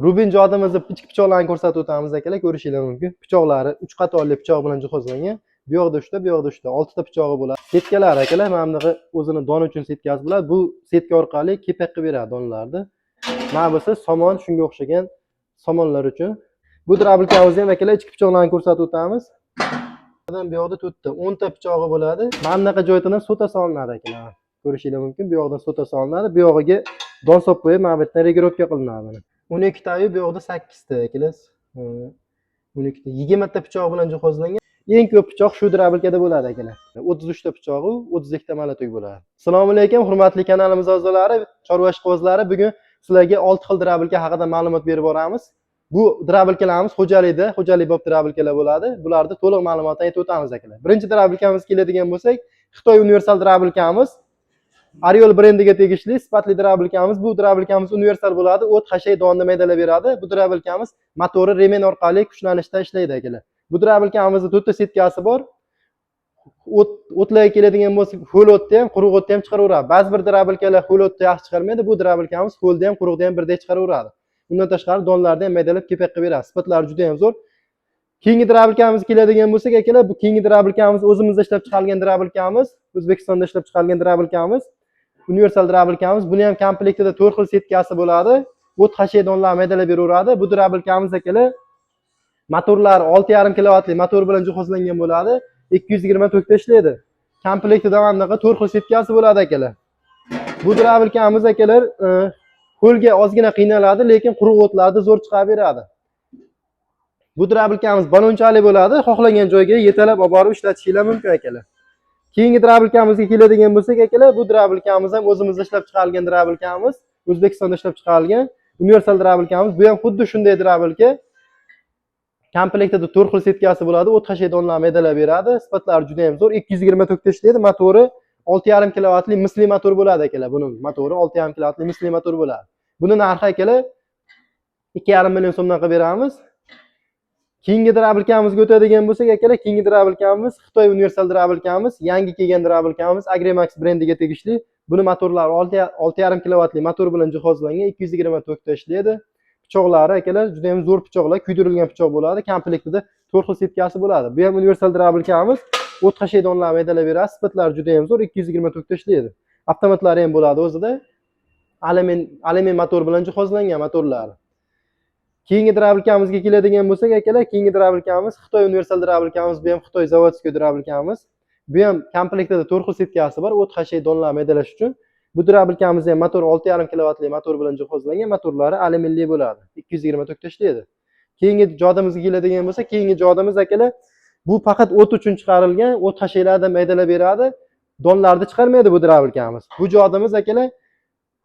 Rubin jodimizni ichki pichoqlarni ko'rsatib o'tamiz akalar, ko'rishingiz mumkin. Pichoqlari 3 qatorli pichoq bilan jihozlangan. Bu yoqda 3 ta, bu yoqda 3 ta, 6 ta pichog'i bo'ladi. Setkalar akalar, mana bunaqa o'zini don uchun setkasi bo'ladi. Bu setka orqali kepak qilib beradi donlarni. Mana bo'lsa somon, shunga o'xshagan somonlar uchun. Bu drabilkamizni ham akalar ichki pichoqlarni ko'rsatib o'tamiz. Bu yoqda 4 ta, 10 ta pichog'i bo'ladi. Mana bunaqa joydan sota solinadi akalar. Ko'rishingiz mumkin. Bu yoqdan sota solinadi. Bu yog'iga don solib qo'yib, mana bu yerdan regirovka qilinadi. 12 ta, bu yoqda 8 ta akalar. 12 ta, 20 ta pichoq bilan jihozlangan. Eng ko'p pichoq shu drabilkada bo'ladi akalar. 33 ta pichog'i, 32 ta malatoy bo'ladi. Assalomu alaykum, hurmatli kanalimiz a'zolari, chorva ishqibozlari. Bugun sizlarga 6 xil drabilka haqida ma'lumot berib boramiz. Bu drabilkalarimiz xo'jalik bob drabilkalar bo'ladi. Bularda to'liq ma'lumotni aytib o'tamiz akalar. Birinchi drabilkamiz keladigan bo'lsak, Xitoy universal drabilkamiz. Ariol brendiga tegishli sifatli drabilkamiz. Bu drabilkamiz universal bo'ladi. O't, hashay, donni maydalab beradi. Bu drabilkamiz motori remen orqali kuchlanishda ishlaydi akalar. Bu drabilkamizda 4 ta setkasi bor. O'tlarga keladigan bo'lsa, ho'l o'tda ham, quruq o'tda ham chiqaraveradi. Ba'zi bir drabilkalar ho'l o'tda yaxshi chiqarmaydi. Bu drabilkamiz ho'lda ham, quruqda ham birdek chiqaraveradi. Undan tashqari donlarni ham maydalab kepak qilib beradi. Sifatlari juda ham zo'r. Keyingi drabilkamizga keladigan bo'lsak akalar, bu keyingi drabilkamiz o'zimizda ishlab chiqarilgan drabilkamiz, O'zbekistonda ishlab chiqarilgan drabilkamiz. Universal drabilkamiz. Buni ham komplektida 4 xil setkasi bo'ladi. O't, hashay, donlar maydalab beraveradi. Bu drabilkamiz akalar motorlari 6,5 kilovatli motor bilan jihozlangan bo'ladi. 220 tokda ishlaydi. Komplektida mana bunaqa 4 xil setkasi bo'ladi akalar. Bu drabilkamiz akalar ho'lga ozgina qiynaladi, lekin quruq o'tlarni zo'r chiqarib beradi. Bu drabilkamiz balonchalik bo'ladi. Xohlagan joyga yetalab olib borib ishlatishingiz mumkin akalar. Keyingi drabilkamizga keladigan bo'lsak akalar, bu drabilkamiz ham o'zimizda ishlab chiqarilgan drabilkamiz, O'zbekistonda ishlab chiqarilgan universal drabilkamiz. Bu ham xuddi shunday drabilka. Komplektida 4 xil setkasi bo'ladi. O't, hashay, donlar maydalab beradi. Sifatlari juda ham zo'r. 220 tokda ishlaydi. Motori 6,5 kilovatli misli motor bo'ladi akalar. Buning motori 6,5 kilovatli misli motor bo'ladi. Buni narxi akalar 2,5 million so'mdan qilib beramiz. Keyingi drabilkamizga o'tadigan bo'lsak akalar, keyingi drabilkamiz Xitoy universal drabilkamiz, yangi kelgan drabilkamiz Agremax brendiga tegishli. Buni motorlari 6,5 kilovatli motor bilan jihozlangan, 220 tokda ishlaydi. Pichoqlari akalar juda ham zo'r pichoqlar, kuydirilgan pichoq bo'ladi. Komplektida 4 xil setkasi bo'ladi. Bu ham universal drabilkamiz. O't, hashay, donlar maydalab beradi. Sifatlari juda ham zo'r, 220 tokda ishlaydi. Avtomatlari ham bo'ladi o'zida. Alumin motor bilan jihozlangan motorlar. Keyingi drabilkamizga keladigan bo'lsak akalar, keyingi drabilkamiz Xitoy universal drabilkamiz, bu ham Xitoy zavodskiy drabilkamiz. Bu ham komplektida 4 xil setkasi bor, o't, hashay, donlar maydalash uchun. Bu drabilkamiz ham motor 6,5 kilovatli motor bilan jihozlangan, motorlari alyuminli bo'ladi. 220 tokda ishlaydi. Keyingi jodimizga keladigan bo'lsa, keyingi jodimiz akalar, bu faqat o't uchun chiqarilgan, o't, hashaylardan maydalab beradi. Donlarni chiqarmaydi bu drabilkamiz. Bu jodimiz akalar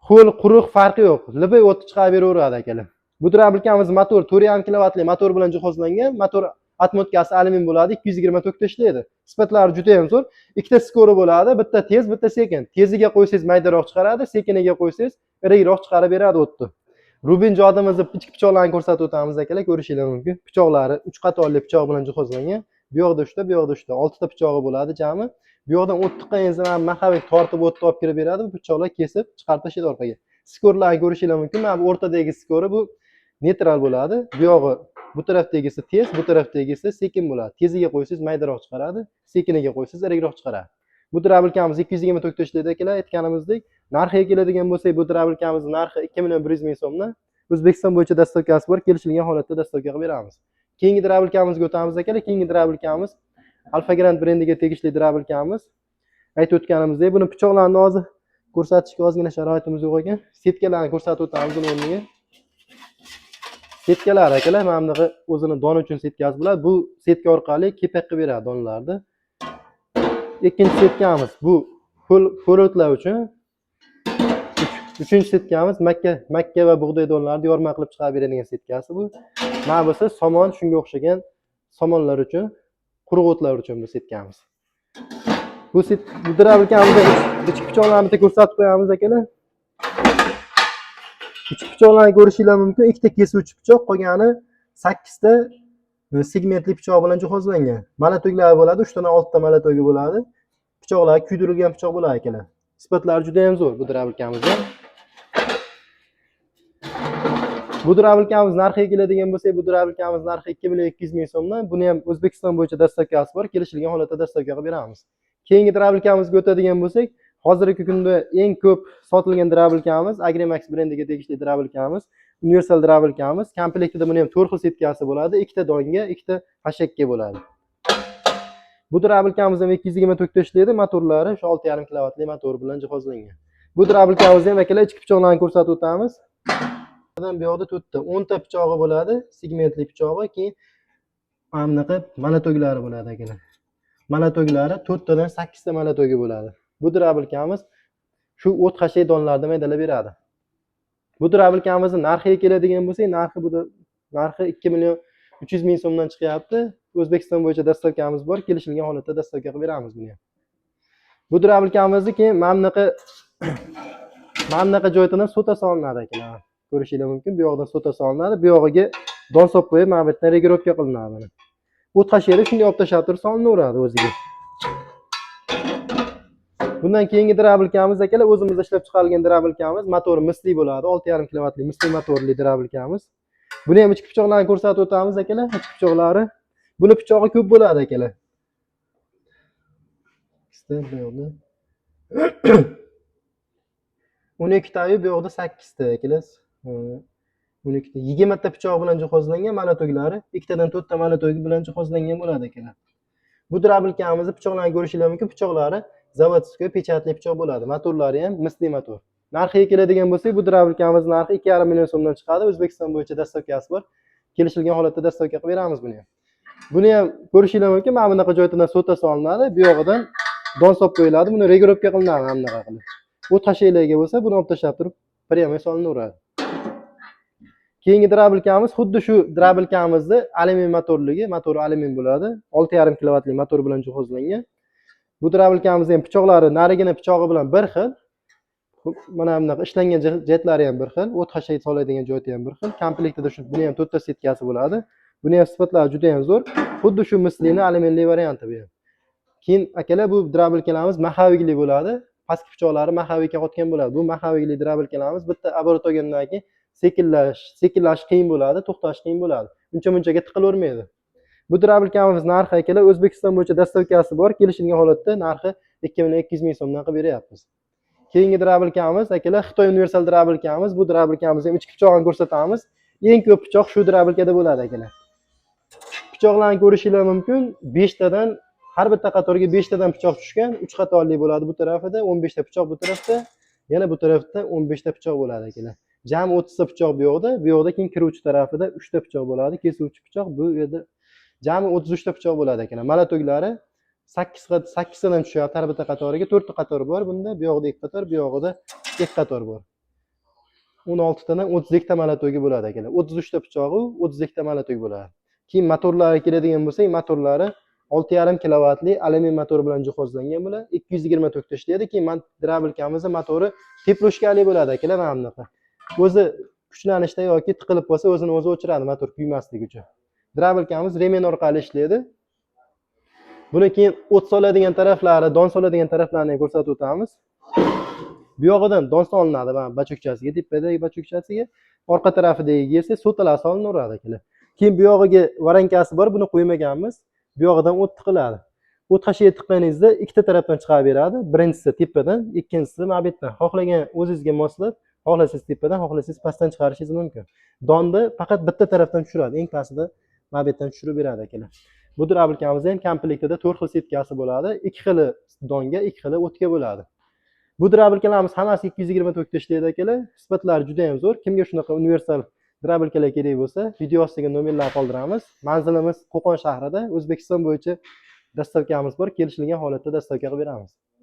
ho'l, quruq farqi yo'q. Libiy o't chiqarib beraveradi akalar. Bu drabilkamiz motor 4,5 kilovatli motor bilan jihozlangan. Motor atmotkasi alyumin bo'ladi, 220 tokda ishlaydi. Sifatlari juda ham zo'r. Ikkita skori bo'ladi, bitta tez, bitta sekin. Teziga qo'ysangiz maydaroq chiqaradi, sekiniga qo'ysangiz irikroq chiqarib beradi o'tni. Rubin jodimizni ichki pichoqlarni ko'rsatib o'tamiz akalar, ko'rishingiz mumkin. Pichoqlari 3 qatorli pichoq bilan jihozlangan. Bu yoqda 3 ta, bu yoqda 3 ta, 6 ta pichog'i bo'ladi jami. Bu yoqdan o't tiqqaningizda ham maxavik tortib o'tni olib kirib beradi. Bu pichoqlar kesib chiqarib tashlaydi orqaga. Skorlarni ko'rishingiz mumkin. Mana bu o'rtadagi skori bu neytral bo'ladi. Bu yog'i bu tarafdagisi tez, bu tarafdagisi sekin bo'ladi. Teziga qo'ysangiz maydaroq chiqaradi, sekiniga qo'ysangiz irikroq chiqaradi. Bu drabilkamiz 220 tokda ishlaydi akalar, aytganimizdek. Narxiga keladigan bo'lsak, bu drabilkamizning narxi 2,1 million so'mdan. O'zbekiston bo'yicha dastavkasi bor, kelishilgan holatda dastavka qilib beramiz. Keyingi drabilkamizga o'tamiz akalar. Keyingi drabilkamiz Alfa Grand brendiga tegishli drabilkamiz. Aytib o'tganimizdek, buni pichoqlarni hozir ko'rsatishga ozgina sharoitimiz yo'q ekan. Setkalarni ko'rsatib o'tamiz uni o'rniga. Setkalar akalar, mana bunaqa o'zini don uchun setkasi bo'ladi. Bu setka orqali kepak qilib beradi donlarni. Ikkinchi setkamiz bu ho'l o'tlar uchun. Uchinchi setkamiz makka va bug'doy donlarni yorma qilib chiqarib beradigan setkasi bu. Mana bo'lsa somon, shunga o'xshagan somonlar uchun, quruq o'tlar uchun bu setkamiz. Bu drabilkamizda ichki pichoqlarni bitta ko'rsatib qo'yamiz akalar. Ichki pichoqlarni ko'rishingiz mumkin. Ikkita kesuvchi pichoq, qolgani 8 ta segmentli pichoq bilan jihozlangan. Malatoylar bo'ladi, 3 tadan 6 ta malatoyga bo'ladi. Pichoqlar kuydirilgan pichoq bo'ladi akalar. Sifatlari juda ham zo'r bu drabilkamizda. Bu drabilkamiz narxiga keladigan bo'lsak, bu drabilkamiz narxi 2.200 ming so'mdan. Buni ham O'zbekiston bo'yicha dastavkasi bor. Kelishilgan holatda dastavkaga beramiz. Keyingi drabilkamizga o'tadigan bo'lsak, hozirgi kunda eng ko'p sotilgan drabilkamiz Agrimax brendiga tegishli drabilkamiz, universal drabilkamiz. Komplektida buni ham 4 xil setkasi bo'ladi. Ikkita donga, ikkita hashakka bo'ladi. Bu drabilkamiz ham 220 tokda ishlaydi, motorlari shu 6.5 kilovatli motor bilan jihozlangan. Bu drabilkamizni ham akalar ichki pichoqlarni ko'rsatib o'tamiz. Bu yoqda 10 ta pichog'i bo'ladi, segmentli pichog'i, keyin mana bunaqa malatoglari bo'ladi akalar. Malatoglari 4 tadan 8 ta malatogi bo'ladi. Bu drabilkamiz shu o't hashay donlarni maydalab beradi. Bu drabilkamizning narxiga keladigan bo'lsak, narxi 2 million 300 ming so'mdan chiqyapti. O'zbekiston bo'yicha dastavkamiz bor, kelishilgan holatda dastavka qilib beramiz buni ham. Bu drabilkamizni keyin mana bunaqa joydan sota solinadi akalar. Ko'rishingiz mumkin. Bu yoqdan sota solinadi, bu yog'iga don solib qo'yib, mana bu yerdan regirovka qilinadi. O't hashayda shunday olib tashlab turib solinaveradi o'ziga. Bundan keyingi drabilkamiz akalar o'zimiz ishlab chiqarilgan drabilkamiz, motori misli bo'ladi, 6.5 kilovatli misli motorli drabilkamiz. Buni ham ichki pichoqlarni ko'rsatib o'tamiz akalar, ichki pichoqlari. Buni pichog'i ko'p bo'ladi akalar. 12 ta, bu yoqda 8 ta akalar. 12 ta 20 ta pichoq bilan jihozlangan malatoglari, ikkitadan 4 ta malatogi bilan jihozlangan bo'ladi akalar. Bu drabilkamizning pichoqlarini ko'rishingiz mumkin. Pichoqlari zavodskiy pechatli pichoq bo'ladi. Motorlari ham misli motor. Narxiga keladigan bo'lsak, bu drabilkamizning narxi 2.5 million so'mdan chiqadi. O'zbekiston bo'yicha dastavkasi bor. Kelishilgan holatda dastavka qilib beramiz buni ham. Buni ham ko'rishingiz mumkin. Mana bunaqa joydan sota solinadi, bu yog'idan don solib qo'yiladi. Buni regirovka qilinadi mana bunaqa qilib. O't hashaylarga bo'lsa, buni olib tashlab turib, premay solinaveradi. Keyingi drabilkamiz xuddi shu drabilkamizning alyumin motorligi, motori alyumin bo'ladi. 6.5 kilovatli motor bilan jihozlangan. Bu drabilkamizning ham pichoqlari narigina pichog'i bilan bir xil. Mana bunaqa ishlangan jetlari ham bir xil, o't hashay soladigan joyi ham bir xil. Komplektida shu buni ham 4 ta setkasi bo'ladi. Buni ham sifatlari juda ham zo'r. Xuddi shu mislini alyuminli varianti bu ham. Keyin akalar bu drabilkalarimiz maxaviyli bo'ladi. Pastki pichoqlari maxaviyga qotgan bo'ladi. Bu maxaviyli drabilkalarimiz bitta oborot olgandan keyin sekinlash qiyin bo'ladi, to'xtash qiyin bo'ladi. Uncha-munchaga tiqilavermaydi. Bu drabilkamiz narxi akalar O'zbekiston bo'yicha dastavkasi bor, kelishilgan holatda narxi 2.200 ming so'mdan qilib beryapmiz. Keyingi drabilkamiz akalar Xitoy universal drabilkamiz. Bu drabilkamizning ichki pichog'ini ko'rsatamiz. Eng ko'p pichoq shu drabilkada bo'ladi akalar. Pichoqlarni ko'rishingiz mumkin. 5 tadan har bitta qatorga 5 tadan pichoq tushgan, 3 qatorli bo'ladi bu tarafida, 15 ta pichoq bu tarafda, yana bu tarafda 15 ta pichoq bo'ladi akalar. Jami 30 ta pichoq bu yoqda keyin kiruvchi tarafida 3 ta pichoq bo'ladi, kesuvchi pichoq bu yerda jami 33 ta pichoq bo'ladi akalar. Malatoglari 8 tadan tushyapti har bitta qatoriga, 4 ta qator bor bunda, bu yoqda 2 qator, bu yoqda 2 qator bor. 16 tadan 32 ta malatogi bo'ladi akalar. 33 ta pichog'i, 32 ta malatogi bo'ladi. Keyin motorlariga keladigan bo'lsak, motorlari 6.5 kilovatli alyumin motor bilan jihozlangan bo'ladi. 220 tokda ishlaydi. Keyin drabilkamizning motori teploshkali bo'ladi akalar, mana bunaqa. O'zi kuchlanishda yoki tiqilib qolsa, o'zini o'zi o'chiradi motor kuymasligi uchun. Drabilkamiz remen orqali ishlaydi. Buni keyin o't soladigan taraflari, don soladigan taraflarini ko'rsatib o'tamiz. Bu yog'idan don solinadi, mana bachokchasiga, tepadagi bachokchasiga, orqa tarafidagi esa sotalar solinaveradi akalar. Keyin bu yog'iga varankasi bor, buni qo'ymaganmiz. Bu yog'idan o't tiqiladi. O't hashiga tiqqaningizda ikkita tarafdan chiqarib beradi. Birinchisi tepadan, ikkinchisi mana bu yerdan. Xohlagan o'zingizga moslab, xohlasangiz tepadan, xohlasangiz pastdan chiqarishingiz mumkin. Donni faqat bitta tarafdan tushiradi. Eng pastida mana bu yerdan tushirib beradi akalar. Bu drabilkamizda ham komplektida 4 xil setkasi bo'ladi. 2 xili donga, 2 xili o'tga bo'ladi. Bu drabilkalarimiz hammasi 220 tokda ishlaydi akalar. Sifatlari juda ham zo'r. Kimga shunaqa universal drabilkalar kerak bo'lsa, video ostiga nomerlar qoldiramiz. Manzilimiz Qo'qon shahrida, O'zbekiston bo'yicha dastavkamiz bor. Kelishilgan holatda dastavka qilib beramiz.